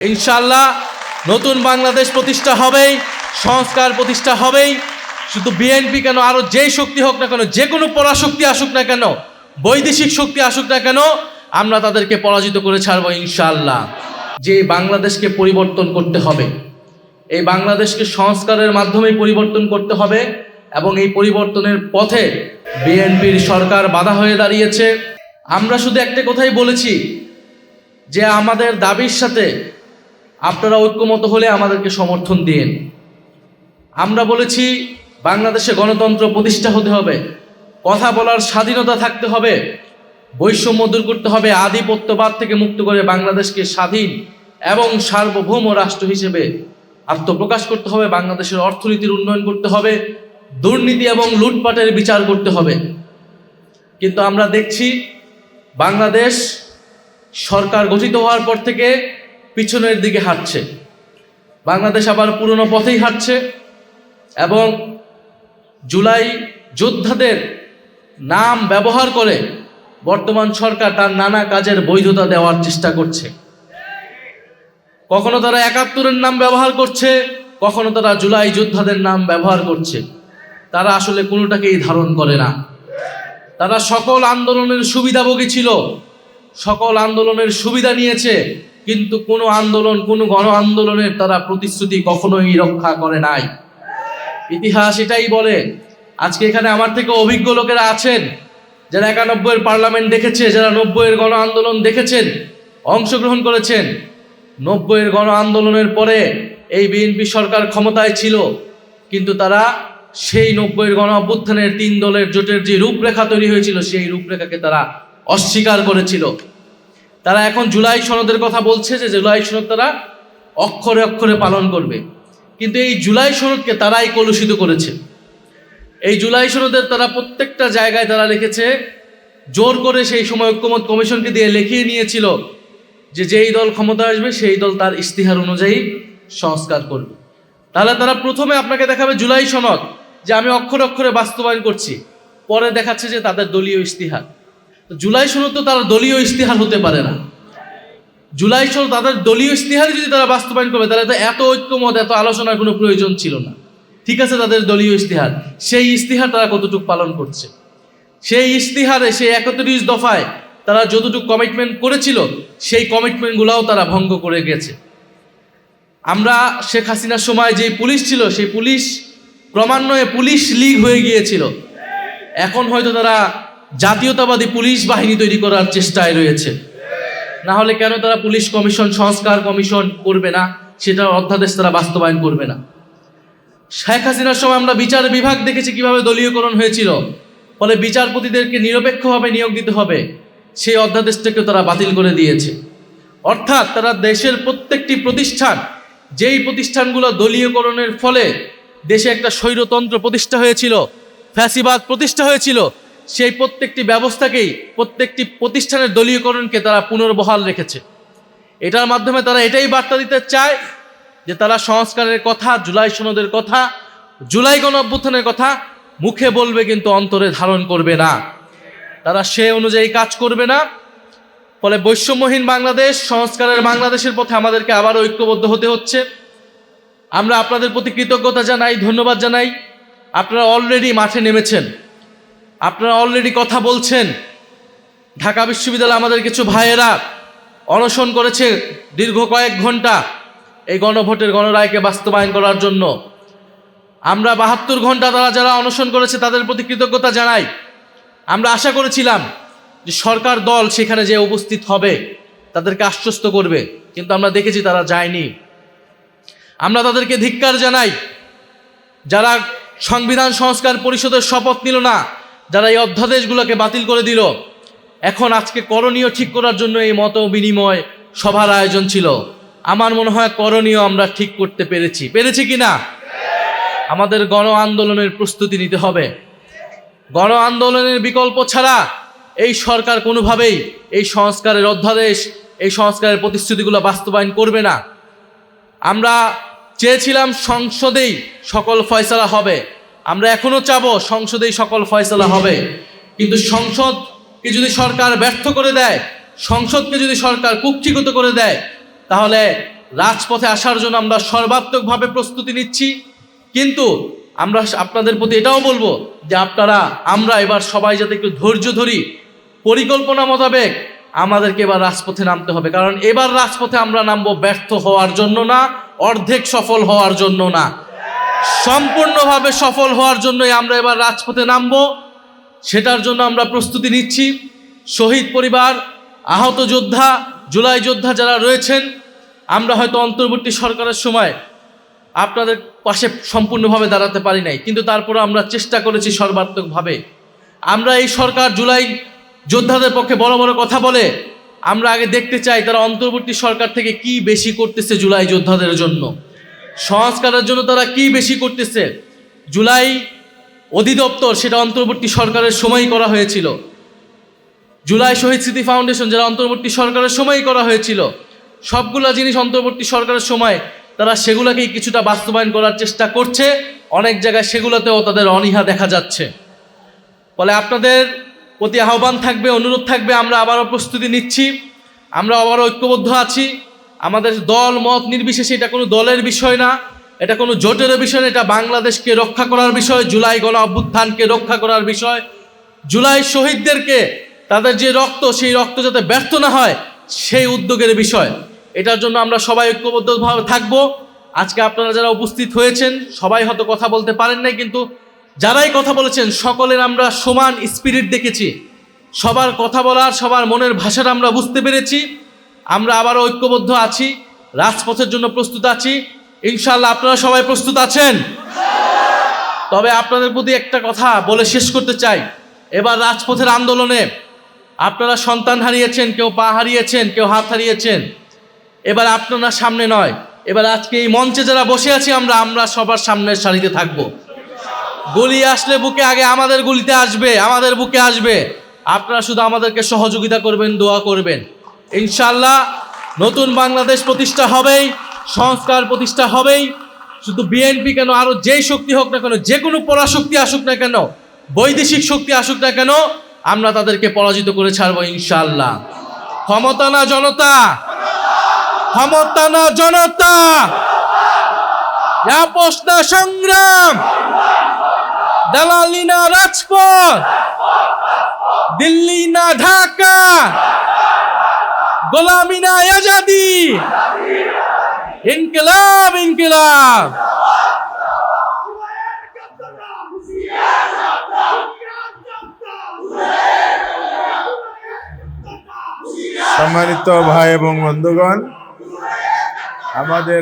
ইনশাআল্লাহ নতুন বাংলাদেশ প্রতিষ্ঠা হবেই, সংস্কার প্রতিষ্ঠা হবেই। শুধু বিএনপি কেন, আরো যেই শক্তি হোক না কেন, যে কোনো পরাশক্তি আসুক না কেন, বৈদেশিক শক্তি আসুক না কেন, আমরা তাদেরকে পরাজিত করে ছাড়বো ইনশাআল্লাহ। যে বাংলাদেশকে পরিবর্তন করতে হবে, এই বাংলাদেশকে সংস্কারের মাধ্যমে পরিবর্তন করতে হবে এবং এই পরিবর্তনের পথে বিএনপির সরকার বাধা হয়ে দাঁড়িয়েছে। আমরা শুধু একটা কথাই বলেছি যে আমাদের দাবির সাথে আপনারা ঐক্যমত হলে আমাদেরকে সমর্থন দিন। আমরা বলেছি বাংলাদেশে গণতন্ত্র প্রতিষ্ঠা হতে হবে, কথা বলার স্বাধীনতা থাকতে হবে, বৈষম্য দূর করতে হবে, আধিপত্যবাদ থেকে মুক্ত করে বাংলাদেশকে স্বাধীন এবং সার্বভৌম রাষ্ট্র হিসেবে আত্মপ্রকাশ করতে হবে, বাংলাদেশের অর্থনীতির উন্নয়ন করতে হবে, দুর্নীতি এবং লুটপাটের বিচার করতে হবে। কিন্তু আমরা দেখছি বাংলাদেশ সরকার গঠিত হওয়ার পর থেকে পিছনের দিকে হাঁটছে, বাংলাদেশ আবার পুরনো পথেই হাঁটছে এবং জুলাই যোদ্ধাদের নাম ব্যবহার করে বর্তমান সরকার তার নানা কাজের বৈধতা দেওয়ার চেষ্টা করছে। কখনো তারা ৭১-এর নাম ব্যবহার করছে, কখনো তারা জুলাই যোদ্ধাদের নাম ব্যবহার করছে। তারা আসলে কোনোটাকেই ধারণ করে না। তারা সকল আন্দোলনের সুবিধাভোগী ছিল, সকল আন্দোলনের সুবিধা নিয়েছে, কিন্তু কোনো আন্দোলন, কোনো গণ আন্দোলনের তারা প্রতিশ্রুতি কখনোই রক্ষা করে নাই। ইতিহাস এটাই বলে। আজকে এখানে আমার থেকে অভিজ্ঞ লোকেরা আছেন যারা ৯১-এর পার্লামেন্ট দেখেছে, যারা ৯০-এর গণ আন্দোলন দেখেছেন, অংশগ্রহণ করেছেন। ৯০-এর গণ আন্দোলনের পরে এই বিএনপি সরকার ক্ষমতায় ছিল, কিন্তু তারা সেই ৯০-এর গণ অভ্যুত্থানের ৩ দলের জোটের যে রূপরেখা তৈরি হয়েছিল সেই রূপরেখাকে তারা অস্বীকার করেছিল। তারা এখন জুলাই সনদের কথা বলছে যে জুলাই সনদ তারা অক্ষরে অক্ষরে পালন করবে, কিন্তু এই জুলাই সনদকে তারাই কলুষিত করেছে। এই জুলাই সনদের তারা প্রত্যেকটা জায়গায় তারা লিখেছে, জোর করে সেই সময় ঐক্যমত কমিশনকে দিয়ে লিখিয়ে নিয়েছিল যে যেই দল ক্ষমতা আসবে সেই দল তার ইশতিহার অনুযায়ী সংস্কার করবে। তাহলে তারা প্রথমে আপনাকে দেখাবে জুলাই সনদ যে আমি অক্ষরে অক্ষরে বাস্তবায়ন করছি, পরে দেখাচ্ছে যে তাদের দলীয় ইশতিহার। জুলাই সনদ তো তারা দলীয় ইশতিহার হতে পারে না। জুলাই সনদ তাদের দলীয় ইশতিহার যদি তারা বাস্তবায়ন করবে তাহলে তো এত ঐক্যমত, এত আলোচনার কোনো প্রয়োজন ছিল না। ঠিক আছে, তাদের দলীয় ইশতিহার, সেই ইশতিহার তারা কতটুকু পালন করছে? সেই ইশতিহারে, সেই ৩১ দফায় তারা যতটুকু কমিটমেন্ট করেছিল সেই কমিটমেন্টগুলোও তারা ভঙ্গ করে গেছে। আমরা শেখ হাসিনার সময় যে পুলিশ ছিল সেই পুলিশ ক্রমান্বয়ে পুলিশ লীগ হয়ে গিয়েছিল। এখন হয়তো তারা জাতীয়তাবাদী পুলিশ বাহিনী তৈরি করার চেষ্টায় রয়েছে। না হলে কেন তারা পুলিশ কমিশন, সংস্কার কমিশন করবে না? সেটার অধ্যাদেশ তারা বাস্তবায়ন করবে না। শেখ হাসিনার সময় আমরা বিচার বিভাগ দেখেছি কিভাবে দলীয়করণ হয়েছিল, ফলে বিচারপতিদেরকে নিরপেক্ষভাবে নিয়োগ দিতে হবে, সেই অধ্যাদেশটাকে তারা বাতিল করে দিয়েছে। অর্থাৎ তারা দেশের প্রত্যেকটি প্রতিষ্ঠান, যেই প্রতিষ্ঠানগুলো দলীয়করণের ফলে দেশে একটা স্বৈরতন্ত্র প্রতিষ্ঠা হয়েছিল, ফ্যাসিবাদ প্রতিষ্ঠা হয়েছিল, সেই প্রত্যেকটি ব্যবস্থাকেই, প্রত্যেকটি প্রতিষ্ঠানের দলীয়করণকে তারা পুনর্বহাল রেখেছে। এটার মাধ্যমে তারা এটাই বার্তা দিতে চায় যে তারা সংস্কারের কথা, জুলাই সনদের কথা, জুলাই গণ অভ্যুত্থানের কথা মুখে বলবে কিন্তু অন্তরে ধারণ করবে না। তারা সে অনুযায়ী কাজ করবে না। ফলে বৈষম্যহীন বাংলাদেশ, সংস্কারের বাংলাদেশের পথে আমাদেরকে আবার ঐক্যবদ্ধ হতে হচ্ছে। আমরা আপনাদের প্রতি কৃতজ্ঞতা জানাই, ধন্যবাদ জানাই। আপনারা অলরেডি মাঠে নেমেছেন, আপনারা অলরেডি কথা বলছেন। ঢাকা বিশ্ববিদ্যালয়ে আমাদের কিছু ভাইয়েরা অনশন করেছে দীর্ঘ কয়েক ঘন্টা এই গণভোটের গণরায়কে বাস্তবায়ন করার জন্য। আমরা ৭২ ঘন্টা তারা যারা অনশন করেছে তাদের প্রতি কৃতজ্ঞতা জানাই। আমরা আশা করেছিলাম যে সরকার দল সেখানে যে উপস্থিত হবে, তাদেরকে আশ্বস্ত করবে, কিন্তু আমরা দেখেছি তারা যায়নি। আমরা তাদেরকে ধিক্কার জানাই যারা সংবিধান সংস্কার পরিষদের শপথ নিল না, যারা এই অধ্যাদেশগুলোকে বাতিল করে দিল। এখন আজকে করণীয় ঠিক করার জন্য এই মত বিনিময় সভার আয়োজন ছিল। আমার মনে হয় করণীয় আমরা ঠিক করতে পেরেছি কিনা? আমাদের গণ আন্দোলনের প্রস্তুতি নিতে হবে। গণ আন্দোলনের বিকল্প ছাড়া এই সরকার কোনোভাবেই এই সংস্কারের অধ্যাদেশ, এই সংস্কারের প্রতিশ্রুতিগুলো বাস্তবায়ন করবে না। আমরা চেয়েছিলাম সংসদেই সকল ফয়সালা হবে, আমরা এখনো চাবো সংসদেই সকল ফয়সালা হবে, কিন্তু সংসদকে যদি সরকার ব্যর্থ করে দেয়, সংসদকে যদি সরকার কুক্ষিগত করে দেয়, তাহলে রাজপথে আসার জন্য আমরা সর্বাত্মকভাবে প্রস্তুতি নিচ্ছি। কিন্তু আমরা আপনাদের প্রতি এটাও বলবো যে আমরা এবার সবাই যাতে একটু ধৈর্য ধরি, পরিকল্পনা মোতাবেক আমাদেরকে এবার রাজপথে নামতে হবে। কারণ এবার রাজপথে আমরা নামবো ব্যর্থ হওয়ার জন্য না, অর্ধেক সফল হওয়ার জন্য না, সম্পূর্ণভাবে সফল হওয়ার জন্যই আমরা এবার রাজপথে নামবো। সেটার জন্য আমরা প্রস্তুতি নিচ্ছি। শহীদ পরিবার, আহত যোদ্ধা, জুলাই যোদ্ধা যারা রয়েছেন, আমরা হয়তো অন্তর্বর্তী সরকারের সময় আপনাদের পাশে সম্পূর্ণভাবে দাঁড়াতে পারি নাই, কিন্তু তারপরে আমরা চেষ্টা করেছি সর্বাত্মকভাবে। আমরা এই সরকার জুলাই যোদ্ধাদের পক্ষে বড় বড় কথা বলে, আমরা আগে দেখতে চাই তারা অন্তর্বর্তী সরকার থেকে কি বেশি করতেছে জুলাই যোদ্ধাদের জন্য, সংস্কারের জন্য তারা কি বেশি করতেছে। জুলাই অধিদপ্তর সেটা অন্তর্বর্তী সরকারের সময়ই করা হয়েছিল। জুলাই শহীদ স্মৃতি ফাউন্ডেশন যারা অন্তর্বর্তী সরকারের সময়ই করা হয়েছিল। সবগুলা জিনিস অন্তর্বর্তী সরকারের সময় তারা সেগুলোকেই কিছুটা বাস্তবায়ন করার চেষ্টা করছে, অনেক জায়গায় সেগুলোতেও তাদের অনীহা দেখা যাচ্ছে। ফলে আপনাদের প্রতি আহ্বান থাকবে, অনুরোধ থাকবে, আমরা আবারও প্রস্তুতি নিচ্ছি, আমরা আবারও ঐক্যবদ্ধ আছি। আমাদের দল মত নির্বিশেষে এটা কোনো দলের বিষয় না, এটা কোনো জোটের বিষয় না, এটা বাংলাদেশকে রক্ষা করার বিষয়, জুলাই গণ অভ্যুত্থানকে রক্ষা করার বিষয়, জুলাই শহীদদেরকে তাদের যে রক্ত, সেই রক্ত যাতে ব্যর্থ না হয় সেই উদ্যোগের বিষয়। এটার জন্য আমরা সবাই ঐক্যবদ্ধভাবে থাকবো। আজকে আপনারা যারা উপস্থিত হয়েছেন সবাই হয়তো কথা বলতে পারেন নাই, কিন্তু যারাই কথা বলেছেন সকলের আমরা সমান স্পিরিট দেখেছি, সবার কথা বলার, সবার মনের ভাষাটা আমরা বুঝতে পেরেছি। আমরা আবারও ঐক্যবদ্ধ আছি, রাজপথের জন্য প্রস্তুত আছি। ইনশাআল্লাহ আপনারা সবাই প্রস্তুত আছেন। তবে আপনাদের প্রতি একটা কথা বলে শেষ করতে চাই, এবার রাজপথের আন্দোলনে আপনারা সন্তান হারিয়েছেন, কেউ পা হারিয়েছেন, কেউ হাত হারিয়েছেন। এবার আপনারা সামনে নয়, এবার আজকে এই মঞ্চে যারা বসে আছি আমরা সবার সামনের সারিতে থাকব। গুলি আসলে বুকে আগে আমাদের গুলিতে আসবে, আমাদের বুকে আসবে। আপনারা শুধু আমাদেরকে সহযোগিতা করবেন, দোয়া করবেন। ইনশাআল্লাহ নতুন বাংলাদেশ প্রতিষ্ঠা হবেই, সংস্কার প্রতিষ্ঠা হবেই। শুধু বিএনপি কেন, আরো যেই শক্তি হোক না কেন, যে কোনো পরাশক্তি আসুক না কেন, বৈদেশিক শক্তি আসুক না কেন, আমরা তাদেরকে পরাজিত করে ছাড়বো ইনশাআল্লাহ। ক্ষমতা না জনতা, ক্ষমতা না জনতা, আপোষ না সংগ্রাম, দালালি না রাজপথ, দিল্লি না ঢাকা, গোলামি না আজাদি, ইনকিলাব ইনকিলাব। সম্মানিত ভাই এবং বন্ধুগণ, আমাদের